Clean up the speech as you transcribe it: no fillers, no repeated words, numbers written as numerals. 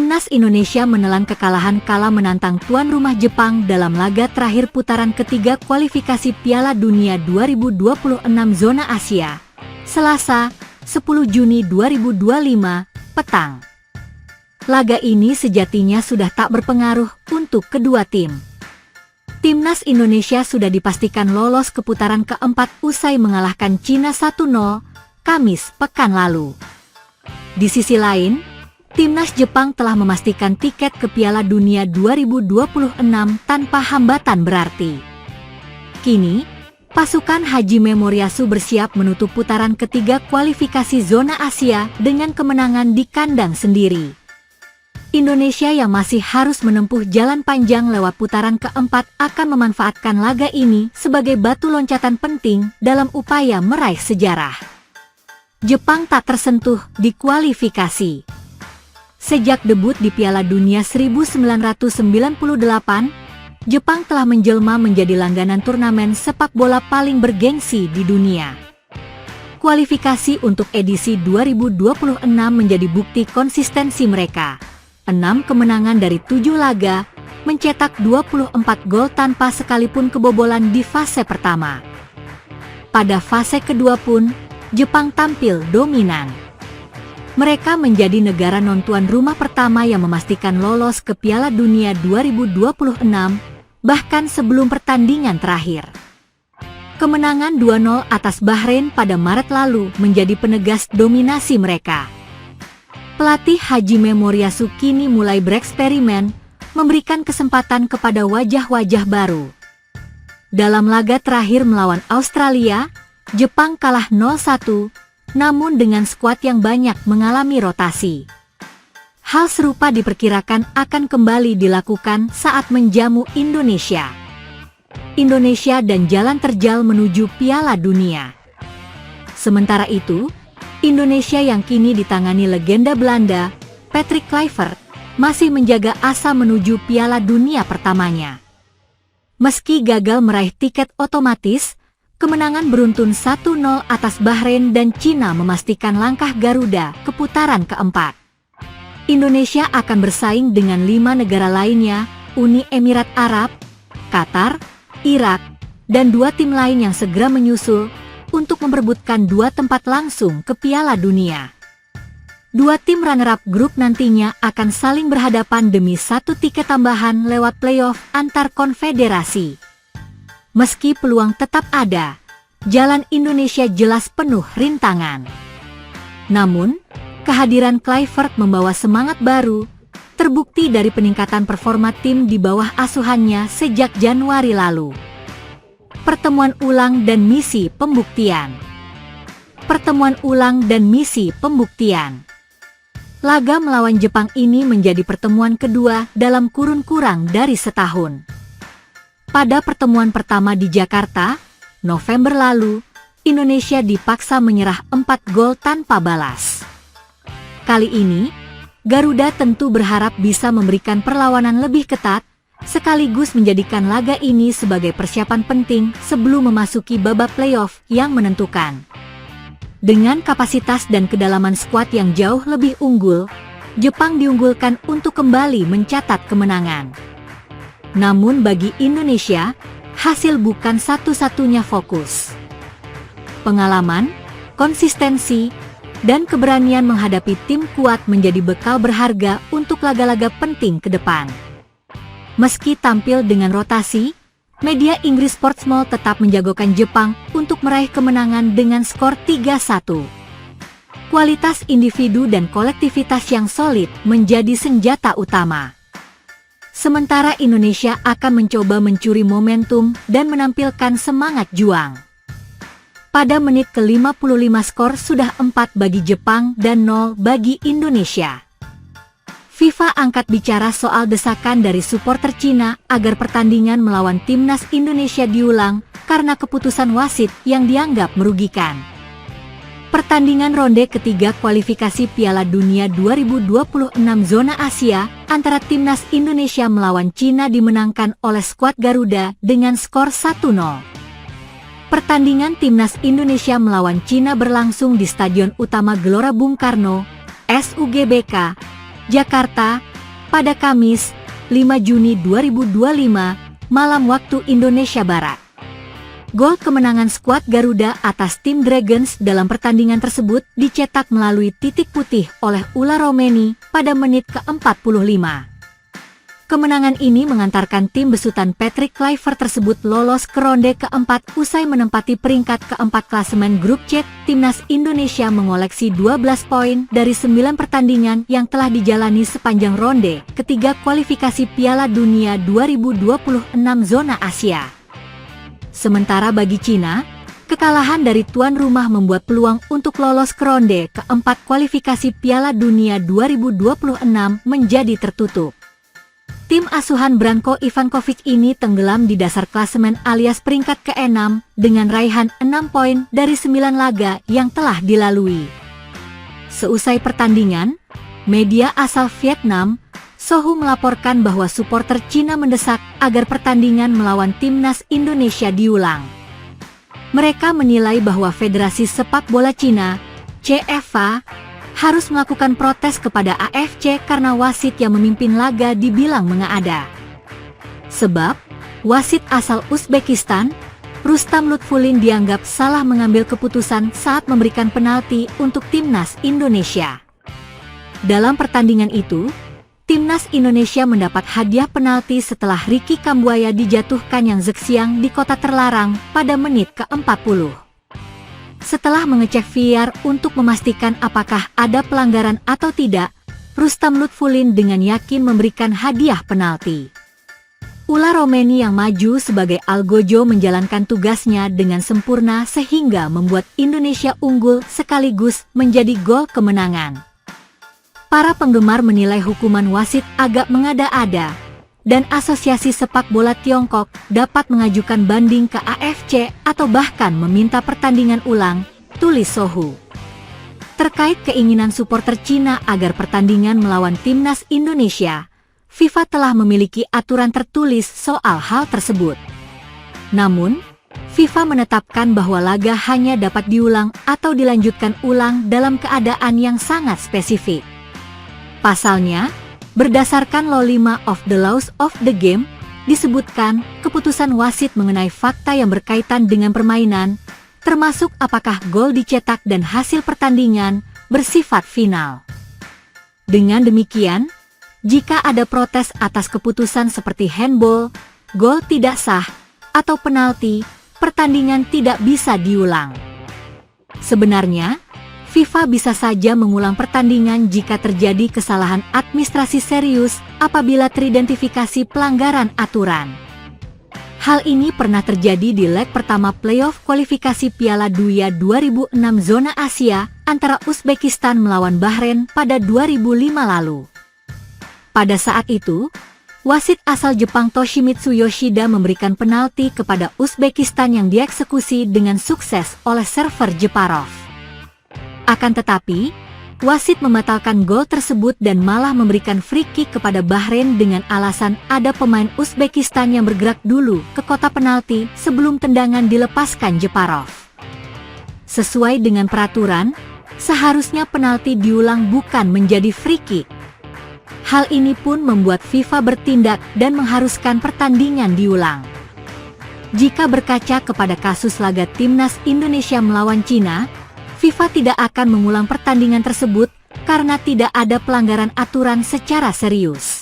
Timnas Indonesia menelan kekalahan kala menantang tuan rumah Jepang dalam laga terakhir putaran ketiga kualifikasi Piala Dunia 2026 zona Asia, Selasa, 10 Juni 2025, petang. Laga ini sejatinya sudah tak berpengaruh untuk kedua tim. Timnas Indonesia sudah dipastikan lolos ke putaran keempat usai mengalahkan Cina 1-0, Kamis pekan lalu. Di sisi lain, Timnas Jepang telah memastikan tiket ke Piala Dunia 2026 tanpa hambatan berarti. Kini, pasukan Haji Memoriasu bersiap menutup putaran ketiga kualifikasi zona Asia dengan kemenangan di kandang sendiri. Indonesia yang masih harus menempuh jalan panjang lewat putaran keempat akan memanfaatkan laga ini sebagai batu loncatan penting dalam upaya meraih sejarah. Jepang tak tersentuh di kualifikasi. Sejak debut di Piala Dunia 1998, Jepang telah menjelma menjadi langganan turnamen sepak bola paling bergengsi di dunia. Kualifikasi untuk edisi 2026 menjadi bukti konsistensi mereka. 6 kemenangan dari 7 laga, mencetak 24 gol tanpa sekalipun kebobolan di fase pertama. Pada fase kedua pun, Jepang tampil dominan. Mereka menjadi negara non-tuan rumah pertama yang memastikan lolos ke Piala Dunia 2026, bahkan sebelum pertandingan terakhir. Kemenangan 2-0 atas Bahrain pada Maret lalu menjadi penegas dominasi mereka. Pelatih Haji Memoriasu kini mulai bereksperimen, memberikan kesempatan kepada wajah-wajah baru. Dalam laga terakhir melawan Australia, Jepang kalah 0-1, namun dengan skuad yang banyak mengalami rotasi. Hal serupa diperkirakan akan kembali dilakukan saat menjamu Indonesia. Indonesia dan jalan terjal menuju Piala Dunia. Sementara itu, Indonesia yang kini ditangani legenda Belanda, Patrick Kluivert, masih menjaga asa menuju Piala Dunia pertamanya. Meski gagal meraih tiket otomatis, kemenangan beruntun 1-0 atas Bahrain dan Cina memastikan langkah Garuda ke putaran keempat. Indonesia akan bersaing dengan 5 negara lainnya, Uni Emirat Arab, Qatar, Irak, dan 2 tim lain yang segera menyusul untuk memperebutkan 2 tempat langsung ke Piala Dunia. 2 tim runner-up grup nantinya akan saling berhadapan demi 1 tiket tambahan lewat playoff antar konfederasi. Meski peluang tetap ada, jalan Indonesia jelas penuh rintangan. Namun, kehadiran Kluivert membawa semangat baru, terbukti dari peningkatan performa tim di bawah asuhannya sejak Januari lalu. Pertemuan ulang dan misi pembuktian. Pertemuan ulang dan misi pembuktian. Laga melawan Jepang ini menjadi pertemuan kedua dalam kurun kurang dari setahun. Pada pertemuan pertama di Jakarta, November lalu, Indonesia dipaksa menyerah 4 gol tanpa balas. Kali ini, Garuda tentu berharap bisa memberikan perlawanan lebih ketat, sekaligus menjadikan laga ini sebagai persiapan penting sebelum memasuki babak playoff yang menentukan. Dengan kapasitas dan kedalaman skuad yang jauh lebih unggul, Jepang diunggulkan untuk kembali mencatat kemenangan. Namun bagi Indonesia, hasil bukan satu-satunya fokus. Pengalaman, konsistensi, dan keberanian menghadapi tim kuat menjadi bekal berharga untuk laga-laga penting ke depan. Meski tampil dengan rotasi, media Inggris Sportsmall tetap menjagokan Jepang untuk meraih kemenangan dengan skor 3-1. Kualitas individu dan kolektivitas yang solid menjadi senjata utama. Sementara Indonesia akan mencoba mencuri momentum dan menampilkan semangat juang. Pada menit ke-55 skor sudah 4 bagi Jepang dan 0 bagi Indonesia. FIFA angkat bicara soal desakan dari supporter Cina agar pertandingan melawan timnas Indonesia diulang karena keputusan wasit yang dianggap merugikan. Pertandingan ronde ketiga kualifikasi Piala Dunia 2026 zona Asia antara timnas Indonesia melawan Cina dimenangkan oleh skuad Garuda dengan skor 1-0. Pertandingan timnas Indonesia melawan Cina berlangsung di Stadion Utama Gelora Bung Karno, SUGBK, Jakarta, pada Kamis, 5 Juni 2025, malam waktu Indonesia Barat. Gol kemenangan skuad Garuda atas tim Dragons dalam pertandingan tersebut dicetak melalui titik putih oleh Ula Romeni pada menit ke-45. Kemenangan ini mengantarkan tim besutan Patrick Kluivert tersebut lolos ke ronde keempat usai menempati peringkat keempat klasemen grup C. Timnas Indonesia mengoleksi 12 poin dari 9 pertandingan yang telah dijalani sepanjang ronde ketiga kualifikasi Piala Dunia 2026 zona Asia. Sementara bagi Cina, kekalahan dari tuan rumah membuat peluang untuk lolos ke ronde keempat kualifikasi Piala Dunia 2026 menjadi tertutup. Tim asuhan Branko Ivankovic ini tenggelam di dasar klasemen alias peringkat ke-6 dengan raihan 6 poin dari 9 laga yang telah dilalui. Seusai pertandingan, media asal Vietnam, Sohu melaporkan bahwa supporter Cina mendesak agar pertandingan melawan timnas Indonesia diulang. Mereka menilai bahwa Federasi Sepak Bola Cina, CFA, harus melakukan protes kepada AFC karena wasit yang memimpin laga dibilang mengada. Sebab, wasit asal Uzbekistan, Rustam Lutfulin dianggap salah mengambil keputusan saat memberikan penalti untuk timnas Indonesia. Dalam pertandingan itu, timnas Indonesia mendapat hadiah penalti setelah Ricky Kambuaya dijatuhkan yang Zhexiang di kota terlarang pada menit ke-40. Setelah mengecek VAR untuk memastikan apakah ada pelanggaran atau tidak, Rustam Lutfulin dengan yakin memberikan hadiah penalti. Ula Romeni yang maju sebagai algojo menjalankan tugasnya dengan sempurna sehingga membuat Indonesia unggul sekaligus menjadi gol kemenangan. Para penggemar menilai hukuman wasit agak mengada-ada, dan Asosiasi Sepak Bola Tiongkok dapat mengajukan banding ke AFC atau bahkan meminta pertandingan ulang, tulis Sohu. Terkait keinginan supporter Cina agar pertandingan melawan timnas Indonesia, FIFA telah memiliki aturan tertulis soal hal tersebut. Namun, FIFA menetapkan bahwa laga hanya dapat diulang atau dilanjutkan ulang dalam keadaan yang sangat spesifik. Pasalnya, berdasarkan Law 5 of the Laws of the Game, disebutkan keputusan wasit mengenai fakta yang berkaitan dengan permainan, termasuk apakah gol dicetak dan hasil pertandingan, bersifat final. Dengan demikian, jika ada protes atas keputusan seperti handball, gol tidak sah, atau penalti, pertandingan tidak bisa diulang. Sebenarnya, FIFA bisa saja mengulang pertandingan jika terjadi kesalahan administrasi serius apabila teridentifikasi pelanggaran aturan. Hal ini pernah terjadi di leg pertama playoff kualifikasi Piala Dunia 2006 zona Asia antara Uzbekistan melawan Bahrain pada 2005 lalu. Pada saat itu, wasit asal Jepang Toshimitsu Yoshida memberikan penalti kepada Uzbekistan yang dieksekusi dengan sukses oleh server Jeparov. Akan tetapi, wasit membatalkan gol tersebut dan malah memberikan free kick kepada Bahrain dengan alasan ada pemain Uzbekistan yang bergerak dulu ke kotak penalti sebelum tendangan dilepaskan Jeparov. Sesuai dengan peraturan, seharusnya penalti diulang bukan menjadi free kick. Hal ini pun membuat FIFA bertindak dan mengharuskan pertandingan diulang. Jika berkaca kepada kasus laga timnas Indonesia melawan Cina, FIFA tidak akan mengulang pertandingan tersebut karena tidak ada pelanggaran aturan secara serius.